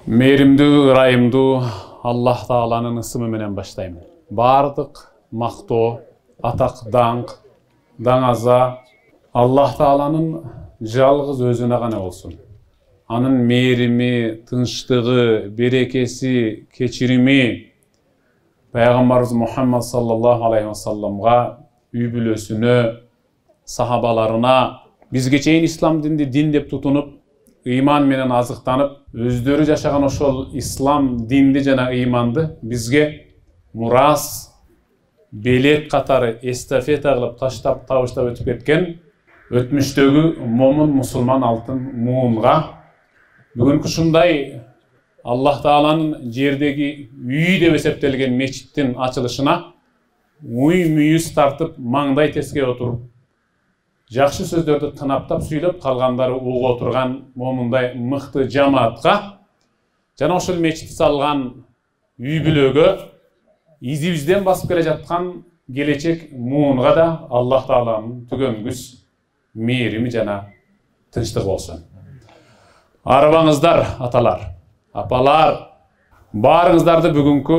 Meyrimdүү, ырайымдуу Аллах Тааланын ысымы менен баштайм. Бардык мактоо, атак, даңаза Аллах Тааланын жалгыз өзүнө гана болсун. Анын мээрими, тынчтыгы, берекеси, кечирими Пайгамбарыбыз Мухаммад саллаллаху алейхи ва салламга, үй бүлөсүнө, сахабаларына, бизге чейин ислам динди дин деп тутунуп, ыйман менен азыктанып, өздөрү жашаган ошол ислам динди жана ыйманды бизге мурас, белек катары эстафета кылып таштап табыштап өтүп кеткен өтмүштөгү момун мусулман алтын муунга бүгүнкү ушундай Аллах Тааланын жердеги үйү деп эсептелген мечиттин ачылышына уй мүйүз тартып, маңдай теске отуруп, жакшы сөздөрдү тынаптап сүйлөп, калгандары угуп отурган момундай мыкты жамаатка жана ошол мечитти салган үй бүлөгө, изибизден басып келе жаткан келечек муунга да Аллах Тааланын түгөнгүс мээрими жана тынчтыгы болсун. Арыбаңыздар, аталар, апалар, баарыңыздарды бүгүнкү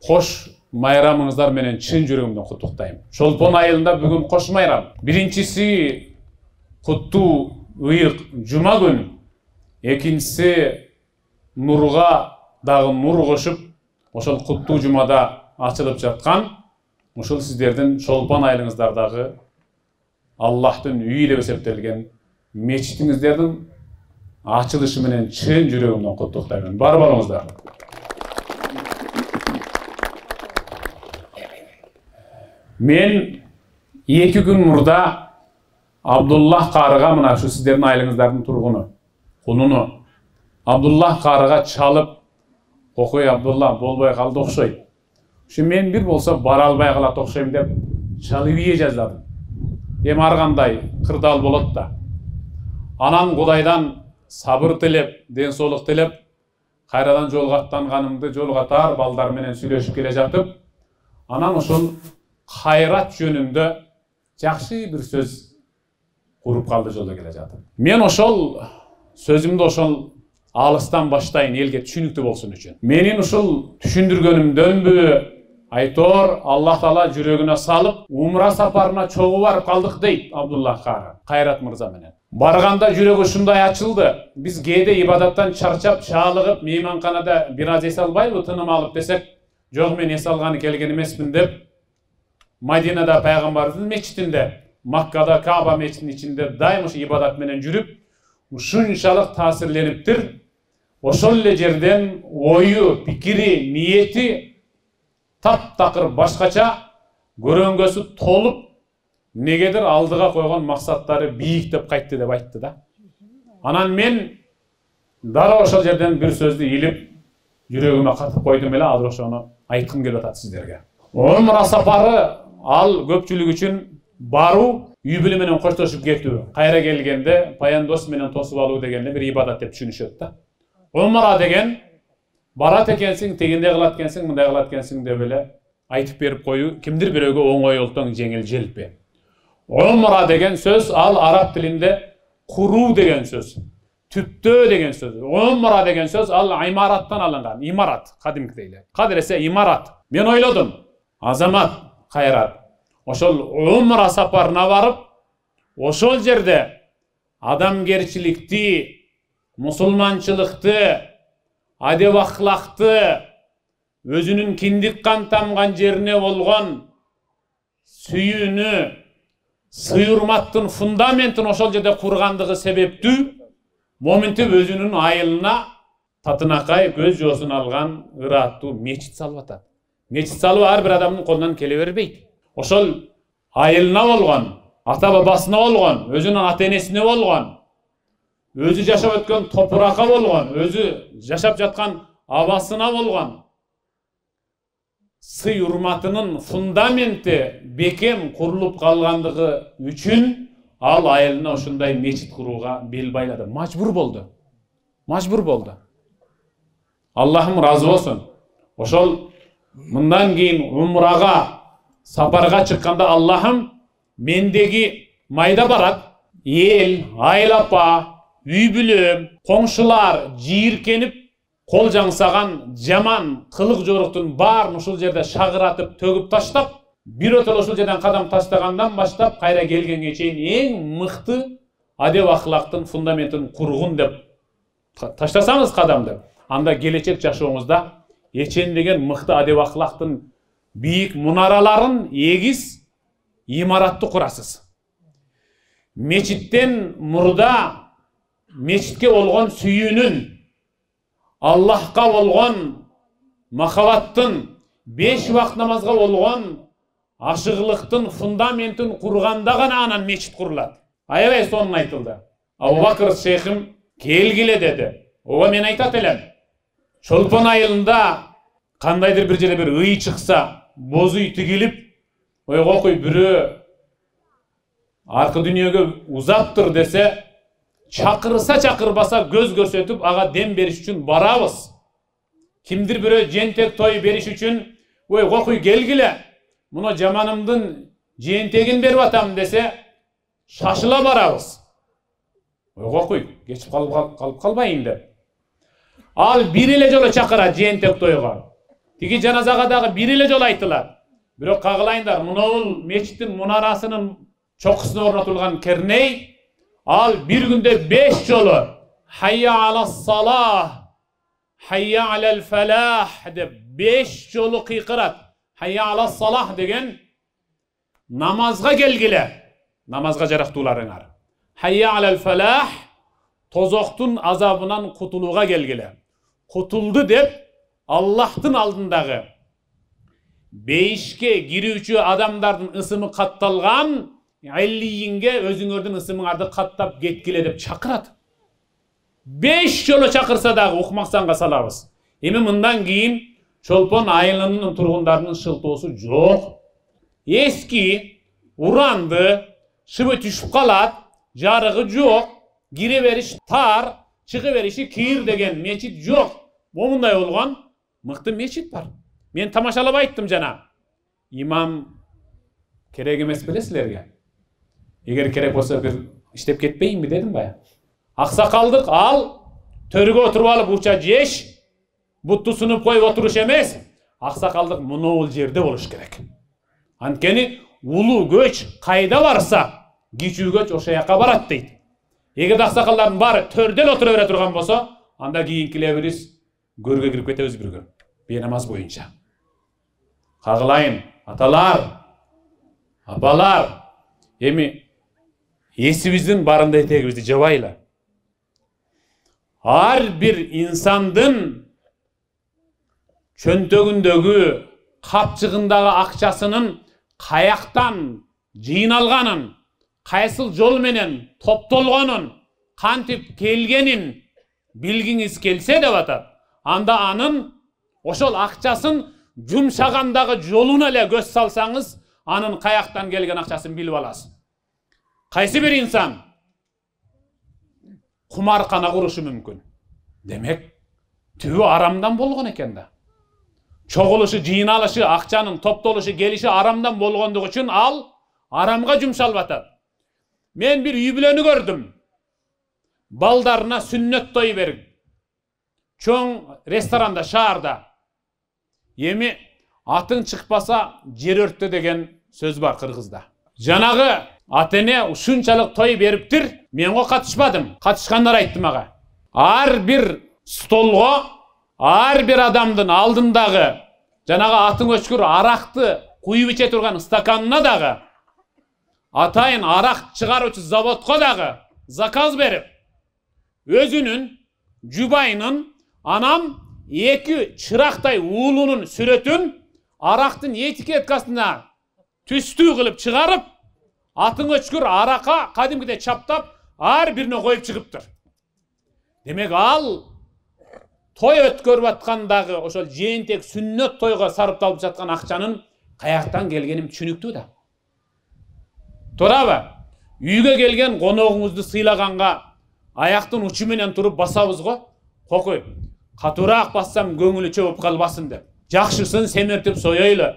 кош майрамыңыздар менен чын жүрөгүмдөн куттуктайм. Чолпон айылында бүгүн кош майрам. Биринчиси куттуу ыйык жума күн, экинчиси нурга дагы нур кошуп, ошол куттуу жумада ачылып жаткан, ушул сиздердин чолпон айылыңыздардагы Аллахтын үйү деп эсептелген мечитиңиздердин ачылышы менен чын жүрөгүмдөн куттуктайм. Бар болуңуздар. Мен 2 күн мурда Абдуллах карыга, мына ушу сиздердин айылыңыздардын тургуну, кунуну Абдуллах карыга чалып, "Окуй Абдулла, болбой калды окшойт. Ушу мен бир болсо бара албай калат окшойм" деп чалып ие жаздадым. Эми ар кандай кырдаал болот да. Анан Кудайдан сабыр тилеп, ден соолук тилеп, кайрадан жолго аттанганымды, жолго атар балдар менен сүйлөшүп келе жатып, анан ошол кайрат жөнүндө жакшы бир сөз куруп калды жолдо келе жатып. Мен ошол сөзүмдү ошол алыстан баштайын, элге түшүнүктүү болсун үчүн. Менин ушул түшүндүргөнүмдөнбү айтор Аллах Таала жүрөгүнө салып, умра сапарына чогуу барып калдык дейт Абдуллах кары, Кайрат мырза менен. Барганда жүрөгү ушундай ачылды. Биз кээде ибадаттан чарчап, чаалыгып, мейманканада бир аз эс албайбы, тыным алып десек, жок мен эс алганы келген эмесмин деп, Мадинада Пайгамбарыбыздын мечитинде, Маккада Кааба мечитинин ичинде дайым ушу ибадат менен жүрүп, ушунчалык таасирлениптир. Ошол эле жерден ою, пикири, ниети таптакыр башкача, көрөңгөсү толуп, негедир алдыга койгон максаттары бийик деп кайтты деп айтты да. Анан мен дароо ошол жерден бир сөздү илип, жүрөгүмө катып койдум эле, азыр ошону айткым келип атат сиздерге. Умра сапары ал көпчүлүк үчүн баруу, үй бүлө менен коштошуп кетүү, кайра келгенде паяндос менен тосуп алуу дегенде бир ибадат деп түшүнүшөт да. Умра деген барат экенсиң, тегиндей кылат экенсиң, мындай кылат экенсиң деп эле айтып берип коюу кимдир бирөөгө оңой олтоң, жеңил желпи. Умра деген сөз ал араб тилинде куруу деген сөз, түптөө деген сөз. Умра деген сөз ал имараттан алынган, имарат, кадимкидей эле. Кадыресе имарат. Мен ойлодум, Азамат, Кайрат, ошол умра сапарына барып, ошол жерде адамгерчиликти, мусулманчылыкты, адеп ахлакты, өзүнүн киндик кан тамган жерине болгон сүйүүнү, сый-урматтын фундаментин ошол жерде кургандыгы себептүү моминтип өзүнүн айылына татынакай көз жоосун алган ыраттуу мечит салып атат. Мечит салуу ар бир адамдын колунан келе бербейт. Ошол айылына болгон, ата бабасына болгон, өзүнүн ата энесине болгон, өзү жашап өткөн топуракка болгон, өзү жашап жаткан абасына болгон сый-урматынын фундаменти бекем курулуп калгандыгы үчүн ал айылына ушундай мечит курууга бел байлады. Мажбур болду. Мажбур болду. Аллахым разы болсун. Ошол мындан кийин умрага сапарга чыкканда Аллахым мендеги майда барат эл, айыл апа, үй бүлөм, коңшулар жийиркенип кол жаңсаган жаман кылык жоруктун баарын ушул жерде шагыратып төгүп таштап, биротол ушул жерден кадам таштагандан баштап кайра келгенге чейин эң мыкты адеп акылактын фундаментин кургун деп таштасаңыз кадамды, анда келечек жашооңузда эчендеген мыкты адеп акылактын бийик мунараларын эгиз имаратты курасыз. Мечиттен мурда мечитке болгон сүйүүнүн, Аллахка болгон махабаттын, 5 вакыт намазга болгон ашыгылыктын фундаментин курганда гана анан мечит курулат. Аябай сонун айтылды. Абу Бакыр шейхим келгиле деди. Ооба мен айтат элем. Чолпон айылында кандайдыр бир жерде бир ый чыкса, боз үй тигилип, ойго кой бирөө аркы дүйнөгө узаптыр десе, чакырса чакырбаса көз көрсөтүп ага дем бериш үчүн барабыз. Кимдир бирөө жентек той бериш үчүн, ой кокуй келгиле, муну жаманымдын жентегин берип атам десе, шашыла барабыз. Ой кокуй, кечип калып калбайын деп. Ал бир эле жолу чакырат жентек тойго. Тиги жаназага дагы бир эле жолу айтылат. Бирок кагылайындар, мунул мечиттин мунарасынын чокусуна орнотулган керней, ал bir günde 5 жолу hayya alas salah, hayya alal falah деп 5 жолу кыйкырат. Hayya alas salah деген намазга келгиле, намазга жарактууларыңар. Hayya alal falah, тозоктун азабынан кутулууга келгиле. Кутулду деп Аллахтын алдындагы бейишке кирүүчү адамдардын ысымы катталган Айлийинге өзүңөрдүн ысымыңарды каттап кеткиле деп чакырат. 5 жолу чакырса дагы укмаксанга салабыз. Эми мындан кийин Чолпон айылынын тургундарынын шылтоосу жок. Эски уранды, шыбы түшүп калат, жарыгы жок, кире бериш тар, чыгы бериши кийир деген мечит жок. Момундай болгон мыкты мечит бар. Мен тамашалап айттым жана. Имам керек эмес белесилерге. Эгер керек болсо бир иштеп кетпейинби дедим бая. Аксакалдык ал төргө отуруп алып уча жеш, бутту сунуп коюп отуруш эмес. Аксакалдык мунул жерде болуш керек. Анткени улуу көч кайда барса, кичүү көч ошо жака барат дейт. Эгер аксакалдардын баары төрдөн отура бере турган болсо, анда кийинкилерибиз көргө кирип кетебиз бирге. Бейнамаз боюнча. Кагылайын, аталар, апалар, эми эсибиздин барында этегибизди жабайлы. Ар бир инсандын чөнтөгүндөгү, капчыгындагы акчасынын каяктан жыйналганын, кайсыл жол менен топтолгонун, кантип келгенин билгиңиз келсе деп атат. Анда анын ошол акчасын жумшагандагы жолуна эле көз салсаңыз, анын каяктан келген акчасын билип аласыз. Кайсы бир инсан кумаркана курушу мүмкүн. Демек, түбү арамдан болгон экен да. Чогулушу, жыйналышы, акчанын топтолушу, келиши арамдан болгондугу үчүн ал арамга жумшалып атат. Мен бир үй бүлөнү көрдүм. Балдарына сүннөт той берип, чоң ресторанда, шаарда. Эми атың чыкпаса жер өрттө деген сөз бар кыргызда. Жанагы ата-эне ушунчалык той бериптир, мен го катышпадым. Катышкандар айтты мага. Ар бир столго, ар бир адамдын алдындагы жанагы атың өчкүр аракты куюп иче турган стаканына дагы, атайын арак чыгаруучу заводко дагы заказ берип, өзүнүн жубайынын анам 2 чырактай уулунун сүрөтүн арактын этикеткасына түстүү кылып чыгарып, атың өчкүр арака кадимкидей чаптап, ар бирине коюп чыгыптыр. Демек ал той өткөрүп аткандагы ошол жээнтек сүннөт тойго сарпталып жаткан акчанын каяктан келгенин түшүнүктүү да. Туурабы? Үйгө келген коногуңузду сыйлаганга аяктын учу менен туруп басабыз го. Кокуй, катуураак бассам көңүлү чөбүп калбасын деп. Жакшысын семертип соёйлу.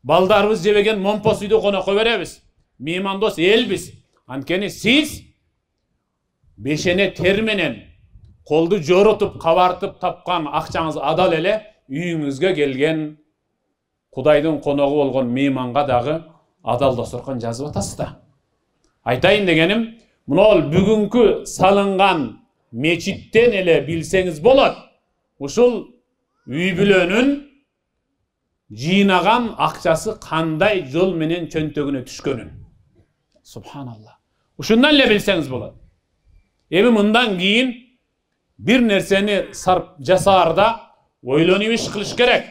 Балдарыбыз жебеген момпос үйдө конокко беребиз. Меймандос элбиз. Анткени сиз бешене тер менен, колду жоротуп, кабартып тапкан акчаңыз адал эле үйүңүзгө келген Кудайдын коногу болгон мейманга дагы адал дасторкон жазып атасыз да. Айтайын дегеним, мынол бүгүнкү салынган мечиттен эле билсеңиз болот. Ушул үй бүлөнүн жыйнаган акчасы кандай жол менен чөнтөгүнө түшкөнүн. Субханалла. Ушундан эле билсеңиз болот. Эми мындан кийин бир нерсени жасаарда ойлонуп иш кылыш керек.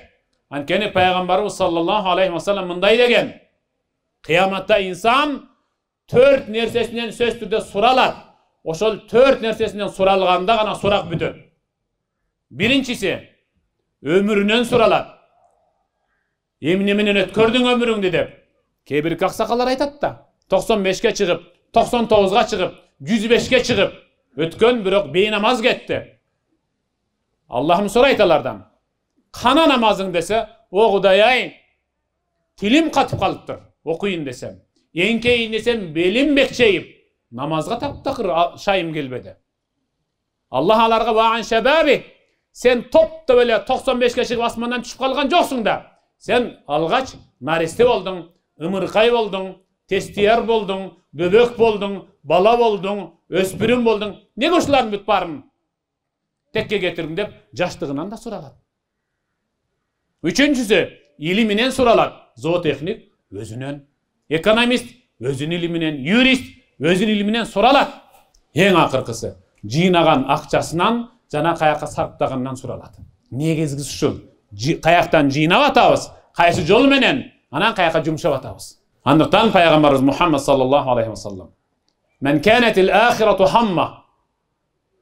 Анткени пайгамбарыбыз саллаллаху алейхи ва саллям мындай деген: кыяматта инсан 4 нерсесинен сөз түрдө суралат. Ошол 4 нерсесинен суралганда гана сурак бүтөт. Биринчиси өмүрүнөн суралат. Эмне менен өткөрдүң өмүрүңдү деп. Кээ бир аксакалдар айтат да, 95ке чыгып, 99га чыгып, 105ке чыгып өткөн, бирок бейнамаз кетти. Аллахым сурайт алардан. Кана намазың десе, о Кудай-ай, тилим катып калыптыр, окуйын десем. Эңкейин десем, белим бекчейип, намазга таптакыр шайым келбеди. Аллах аларга ваан шабаби, сен топтоп эле 95ке чыгып асмандан түшүп калган жоксуң да. Сен алгач наристе болдуң, ымыркай болдуң, тестияр болдуң, бөбөк болдуң, бала болдуң, өспүрүм болдуң. Неге ушулардын бүт баарын текке кетирдиң деп жаштыгынан да суралат. Үчүнчүсү илиминен суралат. Зоотехник өзүнөн, экономист өзүнүн илиминен, юрист өзүнүн илиминен суралат. Эң акыркысы жыйнаган акчасынан жана каяка сарптагандан суралат. Негизгиси ушул. Каяктан жыйнап атабыз, кайсы жол менен, анан каяка жумшап атабыз. Андыктан пайгамбарыбыз Мухаммад саллаллаху алейхи ва саллям: "Мен канатил ахирату хамма",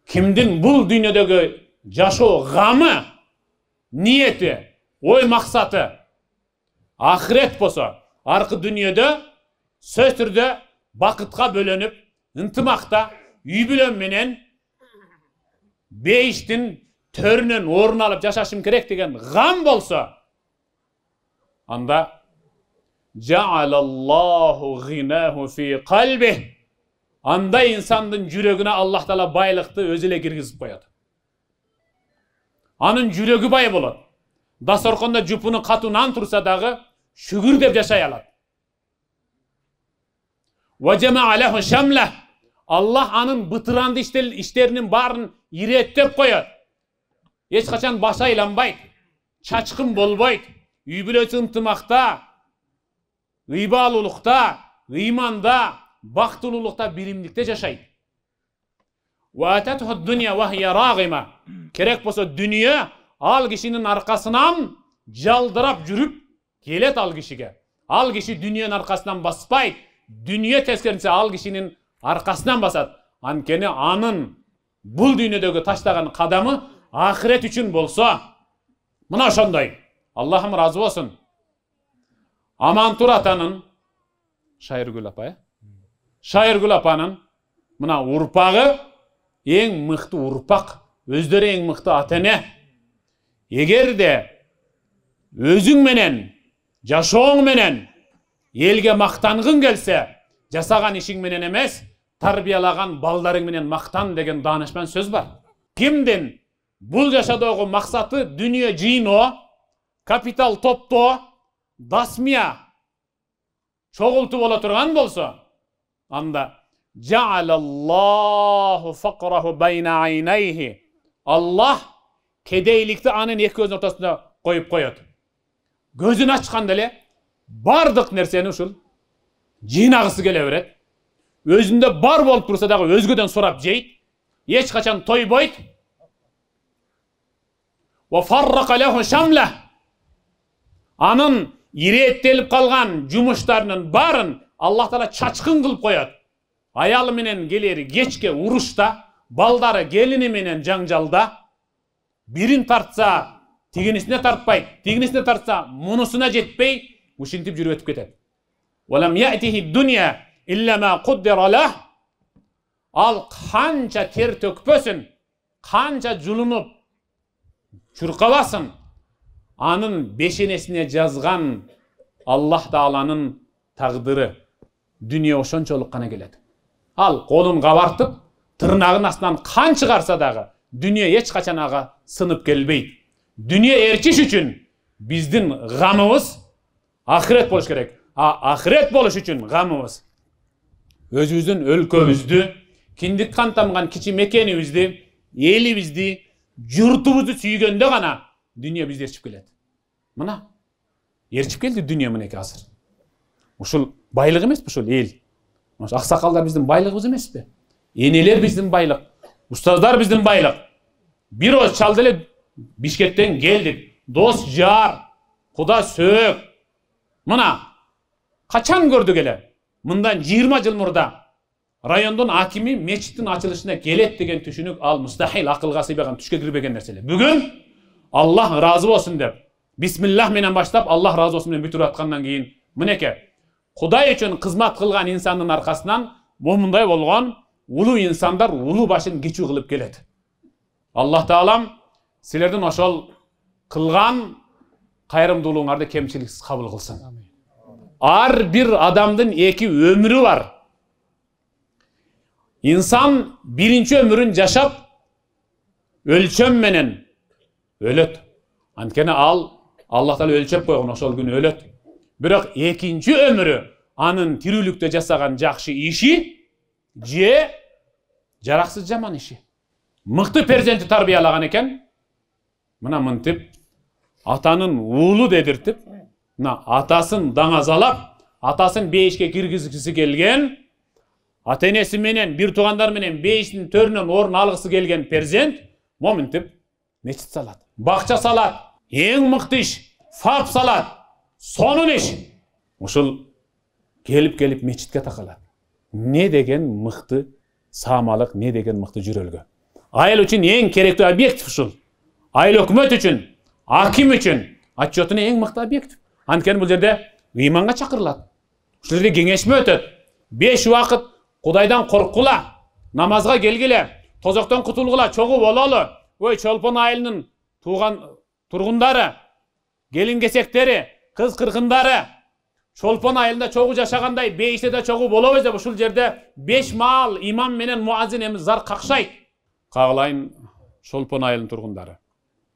кимдин бул дүйнөдөгү жашоо гамы, ниети, ой максаты ахирет болсо, аркы дүйнөдө сөз түрдө бакытка бөлөнүп, ынтымакта, үй бүлөм менен бейиштин төрүнөн орун алып жашашым керек деген гам болсо, анда жаалаллаху гинаху фи калби, анда инсандын жүрөгүнө Аллах Таала байлыкты өзү эле киргизип коет. Анын жүрөгү бай болот. Дасторкондо жупуну катуу нан турса дагы шүгүр деп жашай алат. Ва жамаа лаху шамла, Аллах анын бытыранды иштеринин баарын иреттеп коет. Эч качан баш айланбайт, чачкын болбойт, үй бүлөсү ынтымакта, ыйбалуулукта, ыйманда, бактылуулукта, биримдикте жашайт. Ва ататху дуnya ва хия рагима, керек болсо дүнүйө ал кишинин аркасынан жалдырап жүрүп келет ал кишиге. Ал киши дүнүйөнүн аркасынан баспайт, дүнүйө тескерисинче ал кишинин аркасынан басат. Анткени анын бул дүйнөдөгү таштаган кадамы ахирет үчүн болсо, мына ошондой. Аллахым разы болсун. Амантур атанын, Шайыргүл апа, Шайыргүл апанын мына урпагы эң мыкты урпак, өздөрү эң мыкты ата-эне. Эгерде өзүң менен, жашооң менен элге мактангың келсе, жасаган ишиң менен эмес, тарбиялаган балдарың менен мактан деген даанышман сөз бар. Кимдин бул жашоодогу максаты дүнүйө жыйноо, капитал топтоо, дасмия чогултуу боло турган болсо, анда жаалаллаху фақраху байна айнайхи, Аллах кедейликти анын эки көзүнүн ортосуна коюп коет. Көзүн ачканда эле бардык нерсени ушул жыйнагысы келе берет. Өзүндө бар болуп турса дагы өзгөдөн сурап жейт, эч качан тойбойт. Ва фаррака лаху шамла, анын иреттелип калган жумуштарынын барын Аллах Таала чачкын кылып коет. Аялы менен келери кечке урушта, балдары келини менен жаңжалда, бирин тартса тигинисине тартпайт, тигинисине тартса мунусуна жетпей, ушинтип жүрүп өтүп кетет. Валам я'тихи дуnya илля ма куддира лах, ал канча тер төкпөсүн, канча жулунуп чуркабасын, анын бешенесине жазган Аллах Тааланын тагдыры дүнүйө ошончолук гана келет. Ал колун кабартып, тырнагын астынан кан чыгарса дагы, Dünya hiç kaçan ağa sınıp gelbeydi. Dünya erçiş üçün bizdin gamımız ahiret boluş gerek. Ahiret boluş üçün gamımız özümüzdün өлkөбүздү, киндик кан тамган кичи мекенибизди, элибизди, журтубузду сүйгөндө гана dünya бизди ээрчип келет. Мына ээрчип келди dünya мынеки азыр. Ушул байлык эмеспи ушул эл? Аксакалдар биздин байлыгыбыз эмеспи? Энелер биздин байлык, устаздар биздин байлык. Бир оз чалды эле Бишкектен келдик. Дос жар, куда сөөк. Мына качан көрдүк эле? Мындан 20 жыл мурда райондун акими мечиттин ачылышына келет деген түшүнүк ал мустахил, акылга сыйбаган, түшкө кирбеген нерселер. Бүгүн Аллах разы болсун деп, бисмиллах менен баштап, Аллах разы болсун менен бүтүрүп аткандан кийин мынеке Кудай үчүн кызмат кылган инсандын аркасынан момундай болгон улуу инсандар улуу башын кечүү кылып келет. Аллах Таалам силердин ошол кылган кайрымдуулугуңарды кемчиликсиз кабыл кылсын. Ар бир адамдын эки өмүрү бар. İnsan birinci ömürün yaşap ölçöm menen ölöt. Antkeni Allah Taala ölçöp koygun ошол күнү ölöt. Бирок экинчи ömürü анын тирүүлүктө жасаган жакшы иши же жараксыз жаман иши. Мыкты перзенти тарбиялаган экен. Мына мынтип атанын уулу дедиртип, мына атасын даңазалап, атасын бейишке киргизгиси келген, ата-энеси менен, бир туугандар менен бейиштин төрүнөн орун алгысы келген перзент моминтип мечит салат, бакча салат, эң мыкты иш, фап салат, сонун иш. Ушул келип мечитке такалат. Не деген мыкты саамалык, не деген мыкты жүрөлгө. Айыл үчүн эң керектүү объект ушул. Айыл өкмөт үчүн, аким үчүн отчетуна эң мыкты объект. Анткени бул жерде ыйманга чакырылат. Ушул жерде кеңешме өтөт. 5 убакыт Кудайдан коркула, намазга келгиле, тозоктон кутулгула, чогуу бололу. Ой, Чолпон айылынын тургундары, келин-кесектери, кыз кыргындары, Чолпон айылында чогуу жашагандай, бейиште да чогуу болобуз деп ушул жерде 5 маал имам менен муазин эми зар какшайт. Кагылайын Чолпон айылынын тургундары.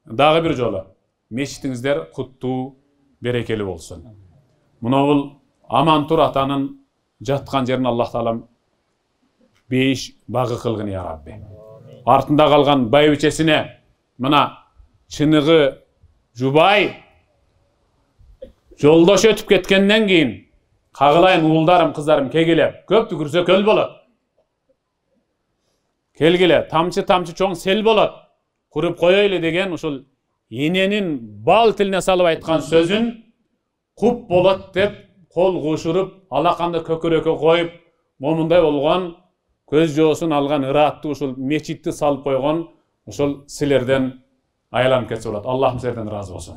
Дагы бир жолу мечитиңиздер куттуу, берекелүү болсун. Мына бул Амантур атанын жаткан жерин Аллах Таалам бейиш багы кылгын я Рабби. Артында калган байбичесине мына чыныгы жубай жолдош өтүп кеткенден кийин кагылайын уулдарым, кыздарым кегиле, көп түкүрсө көл болот. Келгиле, тамчы чоң сел болот. Куруп коёйлу деген ушул эненин бал тилине салып айткан сөзүн куп болот деп кол кушуруп, алаканды көкөрөккө коюп, момундай болгон көз жоосун алган ыраатты ушул мечитти салып койгон ушул силерден айланып кетсе болот. Аллахым силерден разы болсун.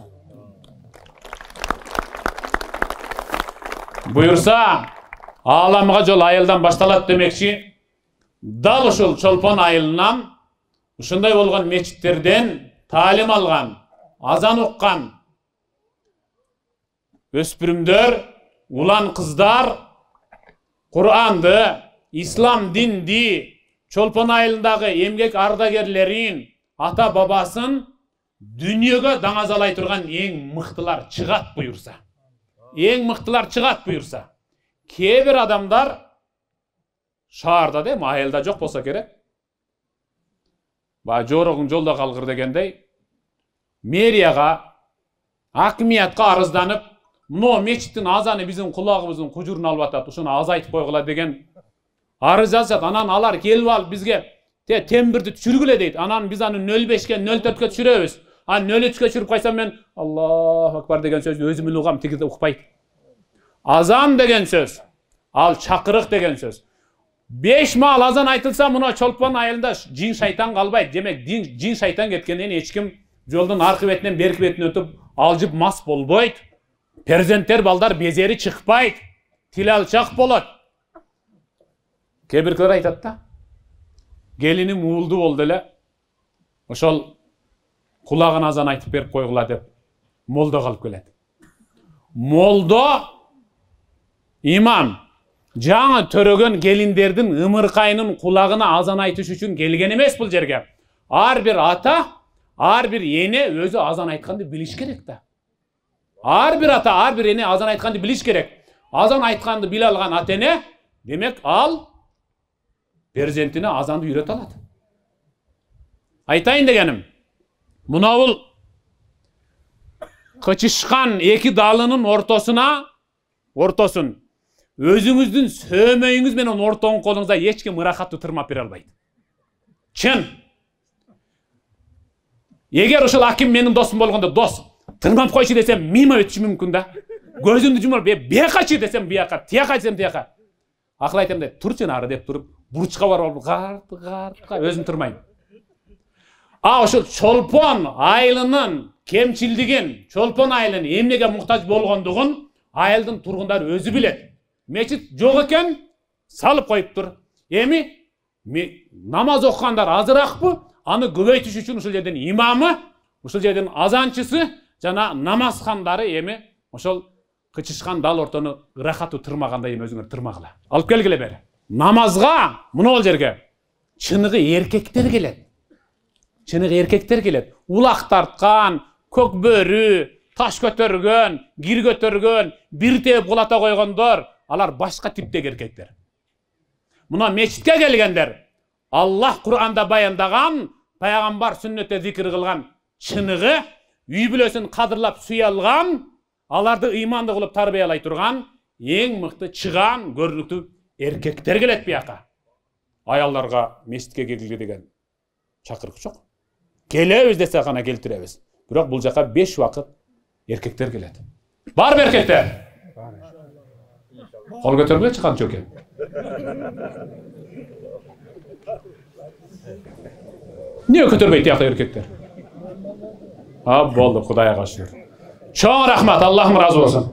Буюрса, ааламга жол айылдан башталат демекчи. Дал ушул Чолпон айылынан ушундай болгон мечиттерден таалим алган, азан уккан өспүрүмдөр, улан кыздар Куранды, ислам динди, Чолпон айылындагы эмгек ардагерлерин, ата бабасын дүнүйөгө даңазалай турган эң мыктылар чыгат буюрса. Эң мыктылар чыгат буюрса. Кээ бир адамдар шаарда да, айылда жок болсо керек. Жорогуң жолдо калгыр дегендей, мэрияга, акимиятка арызданып, мына мечиттин азаны биздин кулагыбыздын кужурун алып атат, ушуну азайтып койгула деген арыз жазат. Анан алар келип алып бизге тембирди түшүргүлө дейт. Анан биз аны 05-ке 04-кө түшүрөбүз. Аны 03-кө түшүрүп койсом мен Аллаху акбар деген сөздү өзүм эле угам, тиги укпайт. Азан деген сөз, ал чакырык деген сөз. 5 маал азан айтылса, мына Чолпон айылында жин шайтан калбайт. Демек, жин шайтан кеткенден эч ким жолдун аркы бетинен берки бетине өтүп алжып мас болбойт. Перзенттер балдар безери чыкпайт. Тил алчак болот. Кээ биркилер айтат да, келиним уулду болду эле, ошол кулагына азан айтып берип койгула деп молдо калып келет. Молдо имам жаңы төрөгөн келиндердин ымыркайынын кулагына азан айтыш үчүн келген эмес бул жерге. Ар bir ata, ар bir ene özü azan aytkanды biliş керек da. Ар bir ata, ар bir ene azan aytkanды biliş керек. Azan aytkanды bile algan ata ene, demek al перзентине азанды үйрөтө алат. Айтайын дегеним, мына бул кычышкан эки далынын ортосун өзүңүздүн сөөмөйүңүз менен ортоң колуңузда эч ким ырахаттуу тырмап бере албайт. Чын. Эгер ошол аким менин досум болгондо, дос, тырмап койчу десем, мимо өтүшү мүмкүн да. Көзүмдү жумуп, бияка десем, бияка, тияка десем, тияка. Акыл айтам да, турчу нары деп туруп, бурчка барып, гарпка өзүм тырмайм. Ошол чолпон айылынын кемчилдигин, чолпон айылынын эмнеге муктаж болгондугун айылдын тургундары өзү билет. Мечит жок экен, салып коюптур. Эми намаз окугандар азыракпы? Аны көбөйтүш үчүн ушул жерден имамы, ушул жерден азанчысы жана намазхандары эми ошол кычышкан дал ортону ырахаттуу тырмагандай эми өзүңөр тырмагыла. Алып келгиле бери. Намазга мына жерге чыныгы эркектер келет. Чыныгы эркектер келет. Улак тарткан, көк бөрү, таш көтөргөн, кир көтөргөн, бир теп кулата койгондор, алар башка типтеги эркектер. Мына мечитке келгендер, Аллах Кур'анда баяндаган, пайгамбар сүннөттө зикир кылган чыныгы, үй бүлөсүн кадырлап сүйө алган, аларды ыймандуу кылып тарбиялай турган эң мыкты чыган көрүнүктүү эркектер келет бияка. Аялдарга мечитке келгиле деген чакырык жок. Келебиз десе гана келтиребиз. Бирок бул жака 5 вакыт эркектер келет. Барбы эркектер? Кол көтөргүлө чыккан чөке. Niye көтөрбөйт тияка эркектер? Болду, Кудайга шүгүр. Чоң рахмат, Аллахым разы болсун.